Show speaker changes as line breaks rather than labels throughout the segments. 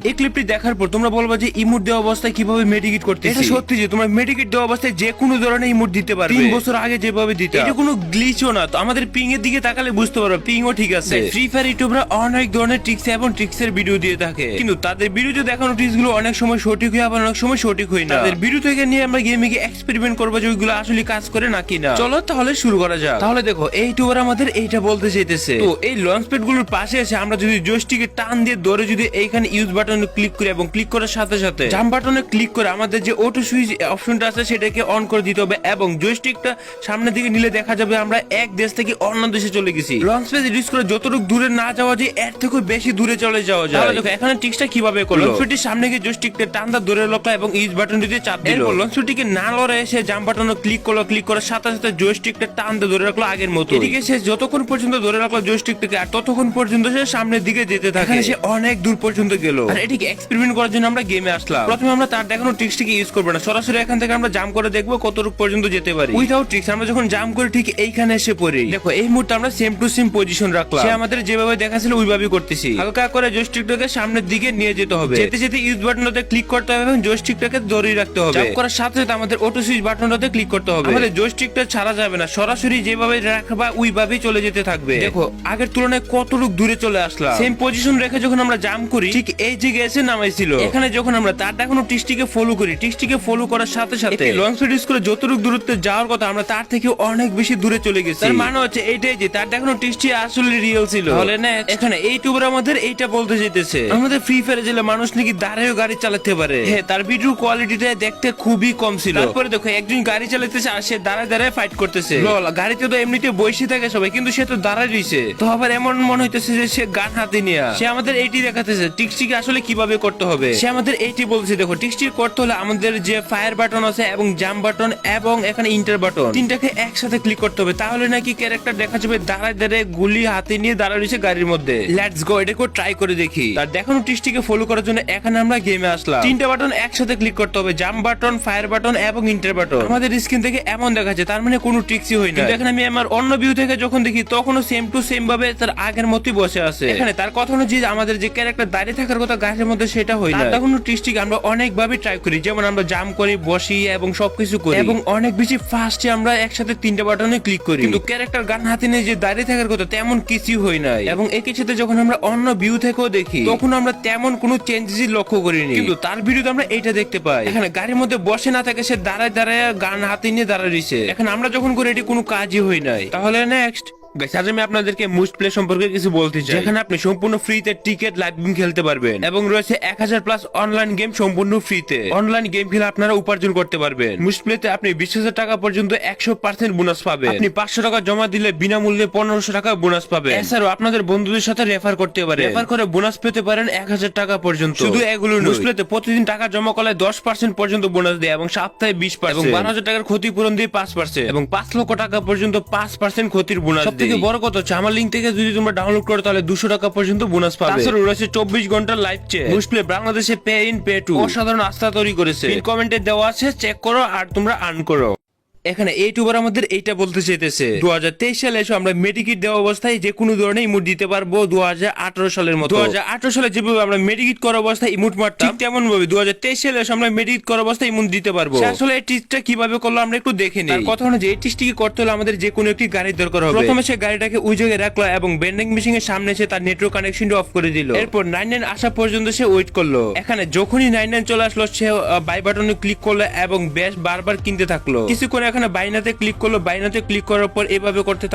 এই ক্লিপটি দেখার পর তোমরা বলবা যে ইমোট দেওয়া অবস্থায় কিভাবে মেডিকেট করতে। এটা সত্যি যে তোমরা মেডিকেট দেওয়া অবস্থায় যে কোনো ধরনের ইমোট দিতে পারবে 3 বছর আগে যেভাবে দিতে। এটা কোনো গ্লিচও না, তো আমাদের পিং এর দিকে তাকালে বুঝতে পারবে পিংও ঠিক আছে। ফ্রি ফায়ার ইউটিউবরা অনেক ধরনের ট্রিক্স এবং ট্রিক্সের ভিডিও দিয়ে থাকে, কিন্তু তাদের ভিডিওতে দেখানো ট্রিক্স গুলো অনেক সময় সঠিক হয় আবার অনেক সময় সঠিক হয় না। তাদের ভিডিও থেকে নিয়ে আমরা গেমে গিয়ে এক্সপেরিমেন্ট করবো যে ওইগুলো আসলে কাজ করে নাকি না। চলো তাহলে শুরু করা যাক। তাহলে দেখো এই ইউটিউবার আমাদের এইটা বলতে চাইতেছে, তো এই লঞ্চ প্যাড গুলোর পাশে এসে আমরা যদি জয়স্টিকে টান দিয়ে ধরে যদি এইখানে ইউজ বাটনে ক্লিক করি এবং ক্লিক করার সাথে সাথে জাম্প বাটনে ক্লিক করে আমাদের যে অটো সুইচ অপশনটা আছে সেটাকে অন করে দিতে হবে এবং জয়স্টিকটা সামনের দিকে নিলে দেখা যাবে আমরা এক দেশ থেকে অন্য দেশে চলে গেছি। লঞ্চ প্যাড ইউজ করে যতটুকু দূরে না যাওয়া যায় এর থেকে বেশি দূরে চলে যাওয়া যায়। তাহলে দেখো এখানে ট্রিক্সটা কিভাবে করলো। লঞ্চ প্যাডের সামনে গিয়ে জয়স্টিকটা টান দা ধরে রাখলো এবং ইউজ বাটনটিতে চাপ দিল। লঞ্চ প্যাডটিকে না লড়ে সে জাম্প বাটনে ক্লিক করলো, ক্লিক করার সাথে সাথে জয়স্টিকটা টান দিয়ে ধরে রাখলো আগের মতো। এদিকে সে যতক্ষণ পর্যন্ত ধরে রাখলো জয়স্টিকটাকে আর ততক্ষণ পর্যন্ত সে সামনের দিকে যেতে থাকে। সে অনেক দূর পর্যন্ত গেল। আর এটিকে এক্সপেরিমেন্ট করার জন্য আমরা গেমে আসলাম। প্রথমে আমরা তার দেখানো ট্রিক্সটিকে ইউজ করবো না, সরাসরি এখান থেকে আমরা জাম্প করে দেখবো কতটুকু পর্যন্ত যেতে পারি। উইদাউট ট্রিক্স আমরা যখন জাম্প করে ঠিক এইখানে এসে পড়ি। দেখো এই মুহূর্তে আমরা সেম টু সেম পজিশন রাখলাম, সে আমাদের যেভাবে দেখাছিল ওইভাবেই করতেছি। হালকা করে জয়স্টিকটাকে সামনের দিকে নিয়ে যেতে হবে, যেতে যেতে ইউজ বাটনটাতে ক্লিক করতে হবে এবং জয়স্টিকটাকে ধরে রাখতে হবে। জাম্প করার সাথে সাথে আমাদের অটো সুইচ বাটনটাতে ক্লিক করতে হবে। আমাদের জয়স্টিকটা ছাড়া যাবে না, সরাসরি যেভাবে রাখবা ওইভাবেই চলে যেতে থাকবে। দেখো আগের তুলনায় কতটুকু দূরে চলে আসলাম। সেম পজিশন রেখে যখন আমরা জাম্প করি ঠিক এই জায়গায় এসে নামাইছিল। এখানে যখন আমরা তার দেখানো টিকটিকে ফলো করি, টিকটিকে ফলো করার সাথে সাথে লঞ্চ প্যাড ইউজ করে যতটুকু দূরত্বে যাওয়ার কথা আমরা তার থেকে অনেক বেশি দূরে চলে গেছি। তার মানে হচ্ছে এইটাই যে তার দেখানো টিকটি আসলে রিয়েল ছিল। তাহলে না এখানে এই ইউটিউবার আমাদের এইটা বলতে চাইতেছে আমাদের ফ্রি ফায়ারে জেলে মানুষ নাকি দাঁড়িয়ে গাড়ি চালাতে পারে। হ্যাঁ, তার ভিডিও কোয়ালিটিটা দেখতে খুবই কম ছিল। তারপরে দেখো একজন গাড়ি চালাতেছে আর সে দাঁড়ায় দাঁড়ায় ফাইট করতেছে। গাড়িতে তো এমনিতে বসে থাকে সবাই, কিন্তু সে তো দাঁড়ায় রয়েছে। তো আবার এমন মনে হইতেছে যে সে গান হাতে নিয়ে সে আমাদের এইটি দেখাতেছে টিকটিকে আসলে কিভাবে করতে হবে। সে আমাদের এইটি বলছে দেখো টিকটিক করতে হলে আমাদের যে ফায়ার বাটন আছে এবং জাম্প বাটন এবং এখানে ইন্টার বাটন তিনটাকে একসাথে ক্লিক করতে হবে, তাহলে নাকি ক্যারেক্টার দেখা যাবে দাঁড়ায় দাঁড়ায় গুলি হাতে নিয়ে দাঁড়ায় রয়েছে গাড়ির মধ্যে। লেটস গো, এটাকে ট্রাই করে দেখি। তার দেখানো টিকটিকে ফলো করার জন্য এখানে আমরা গেমে আসলাম। তিনটা বাটন একসাথে ক্লিক করতে হবে, জাম্প বাটন, ফায়ার বাটন এবং ইন্টার বাটন। আমাদের স্ক্রিন থেকে এমন দেখাচ্ছে, তার মানে কোনো ট্রিক্সই হয় না। কিন্তু এখানে আমি আমার অন্য ভিউ থেকে যখন দেখি তখনও সেম টু সেম ভাবে তার আগের মতোই বসে আছে। এখানে তার কথা অনুযায়ী আমাদের যে ক্যারেক্টার দাঁড়িয়ে থাকার কথা গাছের মধ্যে সেটা হয় না। তখন ট্রিক্সটিকে আমরা অনেক ভাবে ট্রাই করি, যেমন আমরা জাম্প করি, বসি এবং সবকিছু করি এবং অনেক বেশি ফাস্টে আমরা একসাথে তিনটা বাটনে ক্লিক করি, কিন্তু ক্যারেক্টার গান হাতে নিয়ে যে দাঁড়িয়ে থাকার কথা তেমন কিছুই হয় নাই। এবং একই সাথে যখন আমরা অন্য ভিউ থেকেও দেখি তখন আমরা তেমন কোনো চেঞ্জেস লক্ষ্য করিনি, কিন্তু তার ভিডিওতে আমরা এইটা দেখতে পাই। এখানে গাড়ির মধ্যে বসে না থাকে, সে দাঁড়ায় দাঁড়ায় গান হাতে নিয়ে দাঁড়ায় রয়েছে। এখন আমরা যখন করি এটি কোনো কাজই হয় নাই। তাহলে নেক্সট আজ আমি আপনাদেরকে মুস্ট প্লে সম্পর্কে কিছু বলতে চাই, যেখানে আপনি সম্পূর্ণ ফ্রিতে টিকেট লাইভ গেম খেলতে পারবেন এবং রয়েছে 1000+ অনলাইন গেম সম্পূর্ণ ফ্রিতে। অনলাইন গেম খেলে আপনারা উপার্জন করতে পারবেন। মুস্ট প্লেতে আপনি 20,000 টাকা পর্যন্ত 100% বোনাস পাবেন। আপনি 500 টাকা জমা দিলে বিনামূল্যে 1500 টাকা বোনাস পাবেন। এছাড়াও আপনাদের বন্ধুদের সাথে রেফার করতে পারেন, রেফার করে বোনাস পেতে পারেন 1000 টাকা পর্যন্ত। শুধু এগুলো নয়, মুস্ট প্লেতে প্রতিদিন টাকা জমা করলে 10% পর্যন্ত বোনাস দেয় এবং সপ্তাহে 20% এবং 12,000 টাকার ক্ষতিপূরণ দিয়ে 5% এবং 5 লক্ষ টাকা পর্যন্ত 5% ক্ষতির বোনাস দেয়। সবথেকে বড় কথা হচ্ছে আমার লিংক থেকে যদি তোমরা ডাউনলোড করো তাহলে 200 টাকা পর্যন্ত বোনাস পাবে। তাছাড়া রয়েছে 24 ঘন্টার লাইভ চ্যাট। মুস্ট প্লে বাংলাদেশে পে ইন পে টু অসাধারণ আস্থা তৈরি করেছে। কমেন্টে দেওয়া আছে, চেক করো আর তোমরা আর্ন করো। এখানে ইউটিউবার আমাদের এইটা বলতে চাইতেছে 2023 সালে এসে আমরা মেডিকেট দেওয়া অবস্থায় যে কোনো ধরনের ইমোট দিতে পারবো 2018 সালের মতো। 2018 সালে যেভাবে আমরা মেডিকেট করা অবস্থায় ইমোট মারতাম ঠিক তেমন ভাবে 2023 সালে এসে আমরা মেডিকেট করা অবস্থায় ইমোট দিতে পারবো। আসলে এই টিপসটা কিভাবে করলো আমরা একটু দেখে নিই। তার কথা অনুযায়ী এই টিপসটিকে করতে হলে আমাদের যে কোনো একটি গাড়ির দরকার হবে। প্রথমে সে গাড়িটাকে ওই জায়গায় রাখলো এবং বেন্ডিং মেশিন এর সামনে এসে তার নেটওয়ার্ক কানেকশনটা অফ করে দিল। এরপর 99 আসা পর্যন্ত সে ওয়েট করলো। এখানে যখনই 99 চলে আসলো সে বাই বাটনে ক্লিক করলো এবং বেশ বারবার কিনতে থাকলো। কিছুক্ষণ এখানে বাইনাতে ক্লিক করলো, বাইনাতে ক্লিক করার পর এভাবে করতে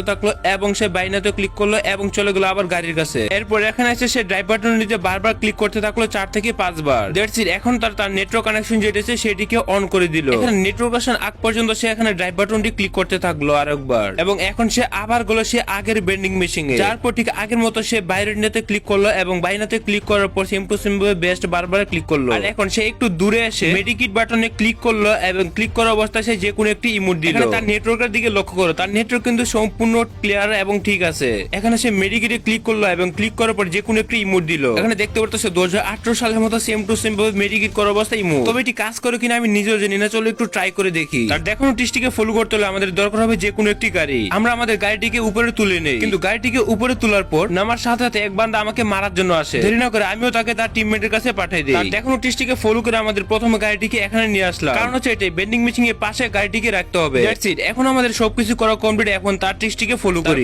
থাকলো এবং সে বাইনাতে ক্লিক করলো এবং চলে গেল আবার গাড়ির কাছে। এরপর এখানে এসে সে ড্রাইভ বাটন নিতে বারবার ক্লিক করতে থাকলো 4 থেকে 5 বার। That's it. এখন তার নেটওয়ার্ক কানেকশন যেটা আছে সেটিকে অন করে দিল। এখানে নেটওয়ার্ক আসার আগ পর্যন্ত সে এখানে ড্রাইভ বাটনটি ক্লিক করতে থাকলো আরেকবার এবং এখন সে আবার গেল সে আগের বেন্ডিং মেশিনে। তারপর ঠিক আগের মতো সে বাইরের নেতে ক্লিক করলো এবং বাইনাতে ক্লিক করার পর সেম টু সেম ভাবে বেস্ট বারবার ক্লিক করলো। আর এখন সে একটু দূরে এসে মেডিকেট বাটনে ক্লিক করলো এবং ক্লিক করা অবস্থায় সে যে কোনো কোনো একটি ইমোট দিল। এখানে তার নেটওয়ার্কের দিকে লক্ষ্য করো, তার নেটওয়ার্ক কিন্তু সম্পূর্ণ ক্লিয়ার এবং ঠিক আছে। এখানে সে মেডিকেটে ক্লিক করলো এবং ক্লিক করার পর যে কোনো একটি ইমোট দিল। এখানে দেখতে পারতেছো 2018 সালের মতো সেম টু সেম ভাবে মেডিকেট করা অবস্থায় ইমোট। তবে এটি কাজ করে কিনা আমি নিজেও জানি না, চলো একটু ট্রাই করে দেখি। তার দেখানো টিপসটিকে ফলো করতে হলে আমাদের দরকার হবে যে কোনো একটি গাড়ি। আমরা আমাদের গাড়িটিকে উপরে তুলে নেই, কিন্তু গাড়িটিকে উপরে তোলার পর নামার সাথে সাথে এক বান্দা আমাকে মারার জন্য আসে। দেরি না করে আমিও তাকে তার টিমমেটের কাছে পাঠিয়ে দিই। তার দেখানো টিপসটিকে ফলো করে আমাদের প্রথমে গাড়িটিকে এখানে নিয়ে আসলাম, কারণ হচ্ছে এটাই বেন্ডিং মেশিন এর পাশে গাড়িটিকে রাখতে হবে। That's it. এখন আমাদের সবকিছু করা কমপ্লিট। এখন তার টিপসটিকে ফলো করি।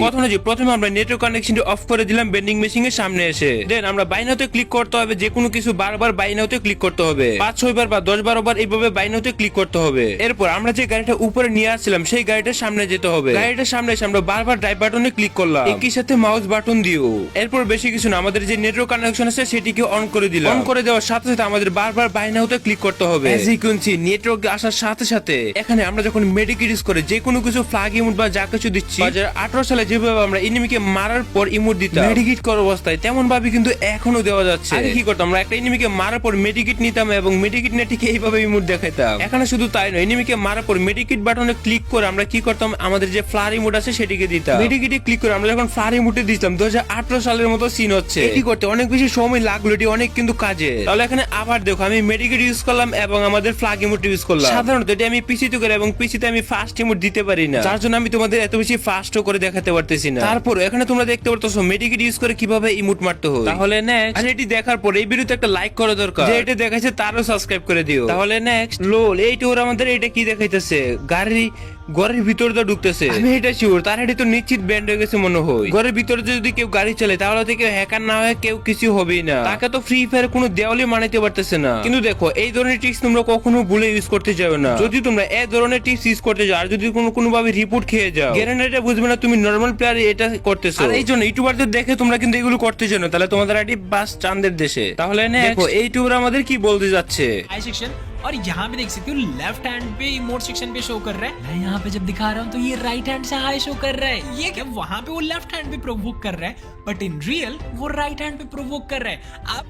প্রথমে আমরা নেটওয়ার্ক কানেকশনটি অফ করে দিলাম বেন্ডিং মেশিন এর সামনে এসে। দেন আমরা বাই নাওতে ক্লিক করতে হবে, যে কোনো কিছু বারবার বাই নাওতে ক্লিক করতে হবে, 5-6 বার বা 10-12 বার এইভাবে বাই নাওতে ক্লিক করতে হবে। এরপর আমরা যে গাড়িটা উপরে নিয়ে আসছিলাম সেই গাড়িটার সামনে যেতে হবে। গাড়িটার সামনে এসে আমরা বারবার ড্রাইভ বাটনে ক্লিক করলাম, একই সাথে মাউস বাটন দিও। এরপর বেশি কিছু না, আমাদের যে নেটওয়ার্ক কানেকশন আছে সেটিকে অন করে দিলাম। অন করে দেওয়ার সাথে সাথে আমাদের বারবার বাই নাওতে ক্লিক করতে হবে। As you can see network আসার সাথে সাথে এখানে আমরা যখন মেডিকেট ইউজ করে যে কোনো কিছু ফ্ল্যাগ ইমোট বা যা কিছু দিচ্ছি, 2018 সালে যেভাবে আমরা এনিমিকে মারার পর ইমোট দিতাম মেডিকেট করা অবস্থায়, তেমন ভাবে কিন্তু এখনো দেওয়া যাচ্ছে। আগে কি করতাম, আমরা একটা এনিমিকে মারার পর মেডিকেট নিতাম এবং মেডিকেট নিয়ে ঠিক এইভাবে ইমোট দেখাইতাম। এখানে শুধু তাই নয়, এনিমিকে মারার পর মেডিকেট বাটনে ক্লিক করে আমরা কি করতাম, আমাদের যে ফ্লার ইমোট আছে সেটিকে দিতাম। মেডিকেটে ক্লিক করে আমরা যখন ফ্লার ইমোটে দিতাম 2018 সালের মতো সিন হচ্ছে। এটি করতে অনেক বেশি সময় লাগলো, এটি অনেক কিন্তু কাজে। তাহলে এখানে আবার দেখো আমি মেডিকেট ইউজ করলাম এবং আমাদের ফ্ল্যাগ ইমোট ইউজ করলাম। সাধারণত এটি আমি পিসিতে করে এবং পিসিতে আমি ফাস্ট ইমোট দিতে পারি না, যার জন্য আমি তোমাদের এত বেশি ফাস্ট করে দেখাতে পারতেছি না। তারপর এখানে তোমরা দেখতে পারতেছো মেডিকেট ইউজ করে কিভাবে ইমোট মারতে হয়। তাহলে নেক্সট, আর এটি দেখার পর এই ভিডিওতে একটা লাইক করা দরকার, যে এটা দেখাইছে তারও সাবস্ক্রাইব করে দিও। তাহলে নেক্সট, লোল এইটা ওরা আমাদের এটা কি দেখাইতেছে, গাড়ি ঘরের ভিতর তো ঢুকতেছে। আমি এটা শিওর তার হেঁটে তো নিশ্চিত ব্যান্ড হয়ে গেছে মনে হয়। ঘরের ভিতরে যদি কেউ গাড়ি চালায় তাহলে তো কেউ হ্যাকার না হয় কেউ কিছু হবেই না, তাকে তো ফ্রি ফায়ার কোনো দেওয়ালে মানাইতে পারতেছে না। কিন্তু দেখো এই ধরনের টিপস তোমরা কখনো ভুলে ইউজ করতে যাও না। যদি তোমরা এই ধরনের টিপস ইউজ করতে যাও আর যদি কোনো ভাবে রিপোর্ট খেয়ে যাও, গ্যারান্টিটা বুঝবে না তুমি নরমাল প্লেয়ার এটা করতেছো। আর এই জন্য ইউটিউবারদের দেখে তোমরা কিন্তু এগুলো করতে জানো, তাহলে তোমাদের আইডি বাস চাঁদের দেশে। তাহলে দেখো এই ইউটিউবার আমাদের কি বলতে যাচ্ছে।
और यहाँ पे देख सकते हो लेफ्ट हैंड पे इमोट सेक्शन पे शो कर रहा है। मैं यहाँ पे जब दिखा रहा हूँ तो ये राइट हैंड से हाई शो कर रहा है। ये क्या, वहां पे वो लेफ्ट हैंड पे प्रोवोक कर रहा है, बट इन रियल वो राइट हैंड पे प्रोवोक कर रहा है। आप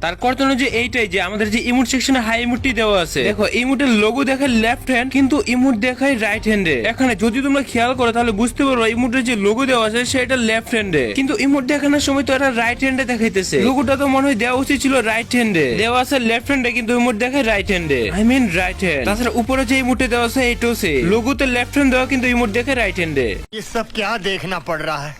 তার কর্তন যে এইটাই যে আমাদের যে ইমোট সেকশনে হাই ইমোটটি দেওয়া আছে, দেখো ইমোটের লোগো দেখায় লেফট হ্যান্ড কিন্তু ইমোট দেখায় রাইট হ্যান্ডে। এখানে যদি তোমরা খেয়াল করো তাহলে বুঝতে পারো ইমোটের যে লোগো দেওয়া আছে সেটা লেফট হ্যান্ডে, কিন্তু ইমোট দেখানোর সময় তো এটা রাইট হ্যান্ডে দেখাইতেছে। লোগোটা তো মনে হয় দেওয়া উচিত ছিল রাইট হ্যান্ডে, দেওয়া আছে লেফট হ্যান্ডে কিন্তু ইমোট দেখায় রাইট হ্যান্ডে, আই মিন রাইট হ্যান্ড। তাছাড়া উপরে যে ইমোটে দেওয়া আছে এটাও সে লোগোতে লেফট হ্যান্ড দেওয়া কিন্তু ইমোট দেখায় রাইট হ্যান্ডে।
ये सब क्या देखना पड़ रहा है।